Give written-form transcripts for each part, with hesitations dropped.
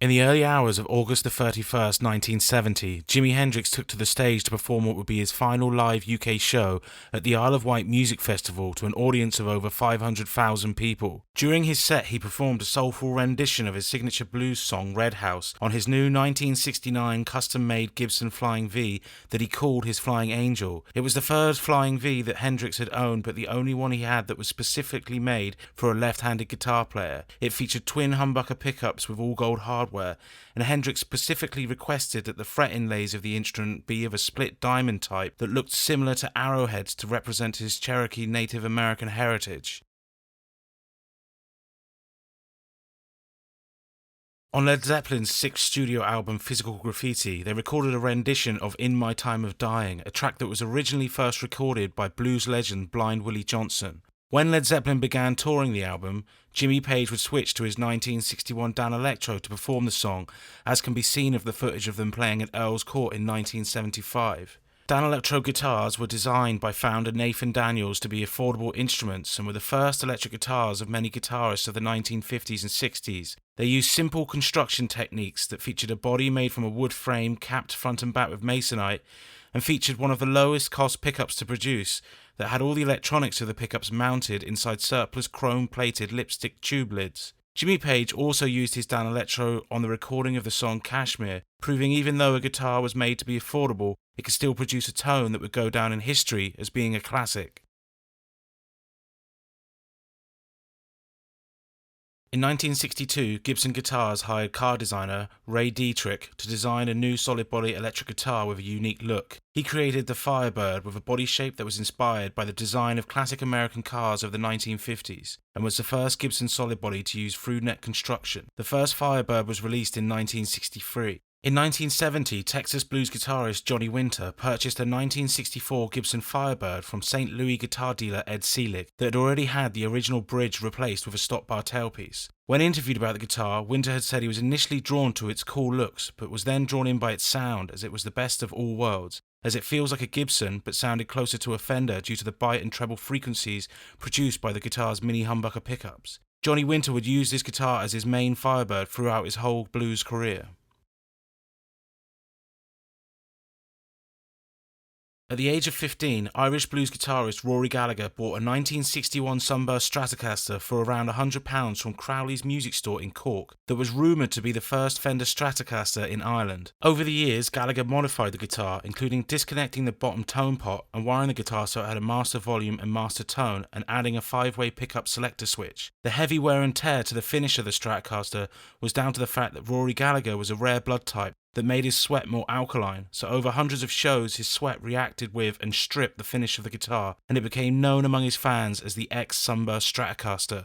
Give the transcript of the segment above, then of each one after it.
In the early hours of August the 31st, 1970, Jimi Hendrix took to the stage to perform what would be his final live UK show at the Isle of Wight Music Festival to an audience of over 500,000 people. During his set, he performed a soulful rendition of his signature blues song Red House on his new 1969 custom-made Gibson Flying V that he called his Flying Angel. It was the first Flying V that Hendrix had owned, but the only one he had that was specifically made for a left-handed guitar player. It featured twin humbucker pickups with all-gold hardware, and Hendrix specifically requested that the fret inlays of the instrument be of a split diamond type that looked similar to arrowheads to represent his Cherokee Native American heritage. On Led Zeppelin's sixth studio album Physical Graffiti, they recorded a rendition of In My Time of Dying, a track that was originally first recorded by blues legend Blind Willie Johnson. When Led Zeppelin began touring the album, Jimmy Page would switch to his 1961 Danelectro to perform the song, as can be seen of the footage of them playing at Earl's Court in 1975. Danelectro guitars were designed by founder Nathan Daniels to be affordable instruments and were the first electric guitars of many guitarists of the 1950s and 60s. They used simple construction techniques that featured a body made from a wood frame capped front and back with masonite, and featured one of the lowest cost pickups to produce that had all the electronics of the pickups mounted inside surplus chrome-plated lipstick tube lids. Jimmy Page also used his Danelectro on the recording of the song Kashmir, proving even though a guitar was made to be affordable, it could still produce a tone that would go down in history as being a classic. In 1962, Gibson Guitars hired car designer Ray Dietrich to design a new solid-body electric guitar with a unique look. He created the Firebird with a body shape that was inspired by the design of classic American cars of the 1950s, and was the first Gibson solid body to use through-neck construction. The first Firebird was released in 1963. In 1970, Texas blues guitarist Johnny Winter purchased a 1964 Gibson Firebird from St. Louis guitar dealer Ed Seelig that had already had the original bridge replaced with a stop bar tailpiece. When interviewed about the guitar, Winter had said he was initially drawn to its cool looks, but was then drawn in by its sound as it was the best of all worlds, as it feels like a Gibson but sounded closer to a Fender due to the bite and treble frequencies produced by the guitar's mini humbucker pickups. Johnny Winter would use this guitar as his main Firebird throughout his whole blues career. At the age of 15, Irish blues guitarist Rory Gallagher bought a 1961 Sunburst Stratocaster for around £100 from Crowley's music store in Cork that was rumoured to be the first Fender Stratocaster in Ireland. Over the years, Gallagher modified the guitar, including disconnecting the bottom tone pot and wiring the guitar so it had a master volume and master tone, and adding a 5-way pickup selector switch. The heavy wear and tear to the finish of the Stratocaster was down to the fact that Rory Gallagher was a rare blood type that made his sweat more alkaline, so over hundreds of shows his sweat reacted with and stripped the finish of the guitar, and it became known among his fans as the ex-Sunburst Stratocaster.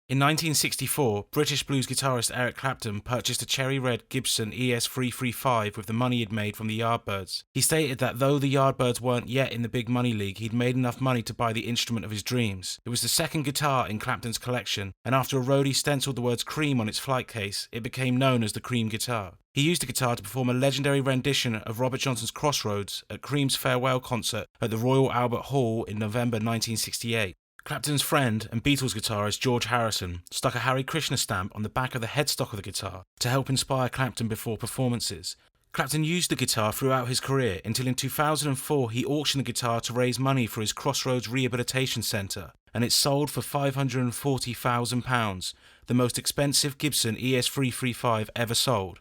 In 1964, British blues guitarist Eric Clapton purchased a cherry red Gibson ES335 with the money he'd made from the Yardbirds. He stated that though the Yardbirds weren't yet in the big money league, he'd made enough money to buy the instrument of his dreams. It was the second guitar in Clapton's collection, and after a roadie stenciled the words Cream on its flight case, it became known as the Cream guitar. He used the guitar to perform a legendary rendition of Robert Johnson's Crossroads at Cream's farewell concert at the Royal Albert Hall in November 1968. Clapton's friend and Beatles guitarist George Harrison stuck a Hare Krishna stamp on the back of the headstock of the guitar to help inspire Clapton before performances. Clapton used the guitar throughout his career until in 2004 he auctioned the guitar to raise money for his Crossroads Rehabilitation Centre, and it sold for £540,000, the most expensive Gibson ES335 ever sold.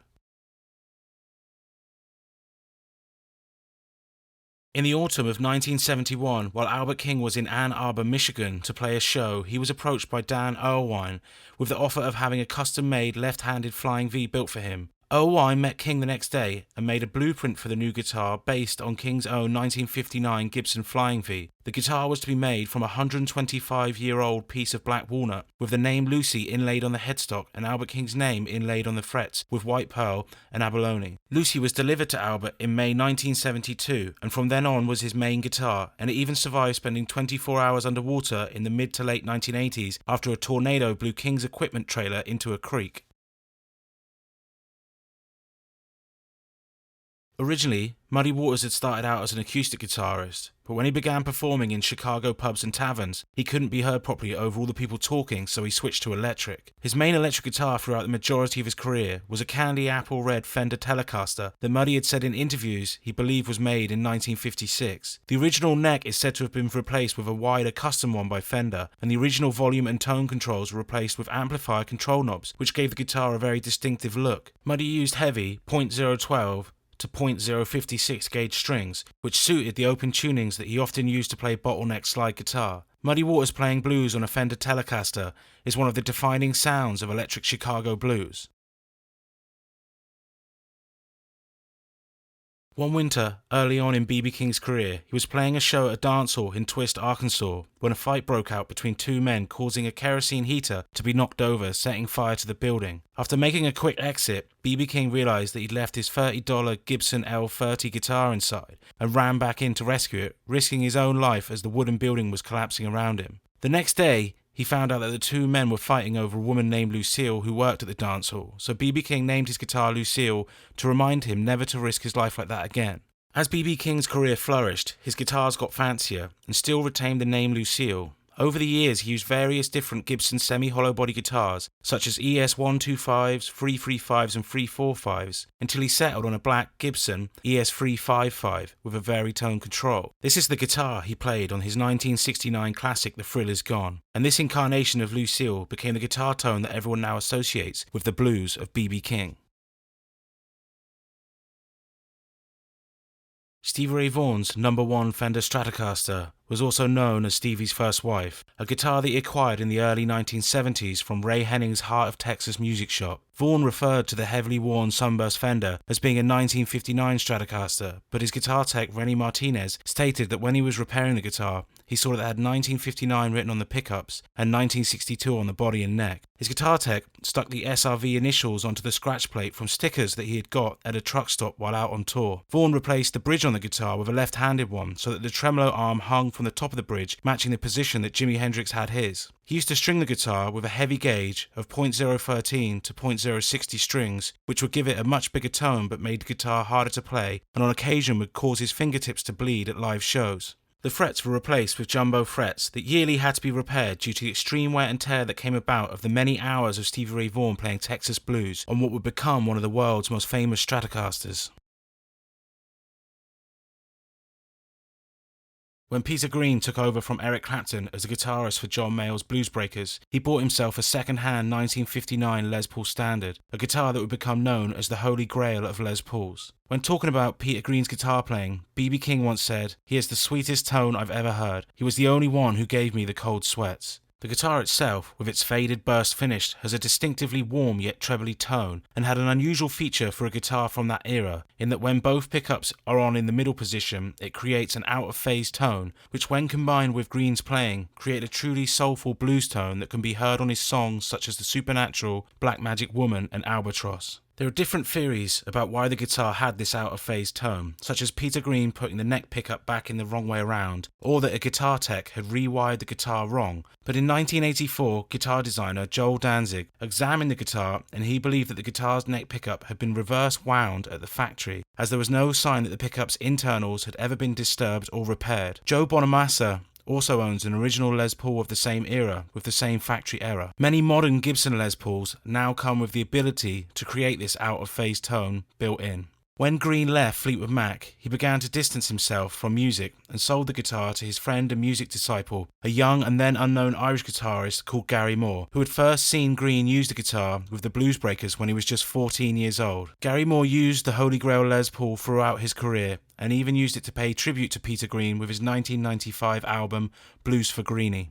In the autumn of 1971, while Albert King was in Ann Arbor, Michigan to play a show, he was approached by Dan Erlewine with the offer of having a custom-made left-handed Flying V built for him. Erlewine met King the next day and made a blueprint for the new guitar based on King's own 1959 Gibson Flying V. The guitar was to be made from a 125-year-old piece of black walnut with the name Lucy inlaid on the headstock and Albert King's name inlaid on the frets with white pearl and abalone. Lucy was delivered to Albert in May 1972 and from then on was his main guitar, and it even survived spending 24 hours underwater in the mid to late 1980s after a tornado blew King's equipment trailer into a creek. Originally, Muddy Waters had started out as an acoustic guitarist, but when he began performing in Chicago pubs and taverns, he couldn't be heard properly over all the people talking, so he switched to electric. His main electric guitar throughout the majority of his career was a candy apple red Fender Telecaster that Muddy had said in interviews he believed was made in 1956. The original neck is said to have been replaced with a wider custom one by Fender, and the original volume and tone controls were replaced with amplifier control knobs, which gave the guitar a very distinctive look. Muddy used heavy .012 to .056 gauge strings, which suited the open tunings that he often used to play bottleneck slide guitar. Muddy Waters playing blues on a Fender Telecaster is one of the defining sounds of electric Chicago blues. One winter, early on in B.B. King's career, he was playing a show at a dance hall in Twist, Arkansas, when a fight broke out between two men, causing a kerosene heater to be knocked over, setting fire to the building. After making a quick exit, B.B. King realized that he'd left his $30 Gibson L30 guitar inside and ran back in to rescue it, risking his own life as the wooden building was collapsing around him. The next day, he found out that the two men were fighting over a woman named Lucille who worked at the dance hall, so B.B. King named his guitar Lucille to remind him never to risk his life like that again. As B.B. King's career flourished, his guitars got fancier and still retained the name Lucille. Over the years, he used various different Gibson semi-hollow body guitars, such as ES-125s, 335s and 345s, until he settled on a black Gibson ES-355 with a varitone control. This is the guitar he played on his 1969 classic The Thrill Is Gone, and this incarnation of Lucille became the guitar tone that everyone now associates with the blues of B.B. King. Stevie Ray Vaughan's #1 Fender Stratocaster was also known as Stevie's first wife, a guitar that he acquired in the early 1970s from Ray Henning's Heart of Texas music shop. Vaughan referred to the heavily worn Sunburst Fender as being a 1959 Stratocaster, but his guitar tech Rennie Martinez stated that when he was repairing the guitar, he saw that it had 1959 written on the pickups and 1962 on the body and neck. His guitar tech stuck the SRV initials onto the scratch plate from stickers that he had got at a truck stop while out on tour. Vaughan replaced the bridge on the guitar with a left-handed one so that the tremolo arm hung from the top of the bridge, matching the position that Jimi Hendrix had his. He used to string the guitar with a heavy gauge of .013 to .060 strings, which would give it a much bigger tone but made the guitar harder to play, and on occasion would cause his fingertips to bleed at live shows. The frets were replaced with jumbo frets that yearly had to be repaired due to the extreme wear and tear that came about of the many hours of Stevie Ray Vaughan playing Texas blues on what would become one of the world's most famous Stratocasters. When Peter Green took over from Eric Clapton as a guitarist for John Mayall's Blues Breakers, he bought himself a second-hand 1959 Les Paul Standard, a guitar that would become known as the Holy Grail of Les Pauls. When talking about Peter Green's guitar playing, B.B. King once said, "He has the sweetest tone I've ever heard. He was the only one who gave me the cold sweats." The guitar itself, with its faded burst finish, has a distinctively warm yet trebly tone, and had an unusual feature for a guitar from that era, in that when both pickups are on in the middle position, it creates an out-of-phase tone, which when combined with Green's playing, create a truly soulful blues tone that can be heard on his songs such as The Supernatural, Black Magic Woman and Albatross. There are different theories about why the guitar had this out-of-phase tone, such as Peter Green putting the neck pickup back in the wrong way around, or that a guitar tech had rewired the guitar wrong. But in 1984, guitar designer Joel Danzig examined the guitar and he believed that the guitar's neck pickup had been reverse wound at the factory, as there was no sign that the pickup's internals had ever been disturbed or repaired. Joe Bonamassa also owns an original Les Paul of the same era, with the same factory error. Many modern Gibson Les Pauls now come with the ability to create this out-of-phase tone built in. When Green left Fleetwood Mac, he began to distance himself from music and sold the guitar to his friend and music disciple, a young and then unknown Irish guitarist called Gary Moore, who had first seen Green use the guitar with the Blues Breakers when he was just 14 years old. Gary Moore used the Holy Grail Les Paul throughout his career, and even used it to pay tribute to Peter Green with his 1995 album Blues for Greenie.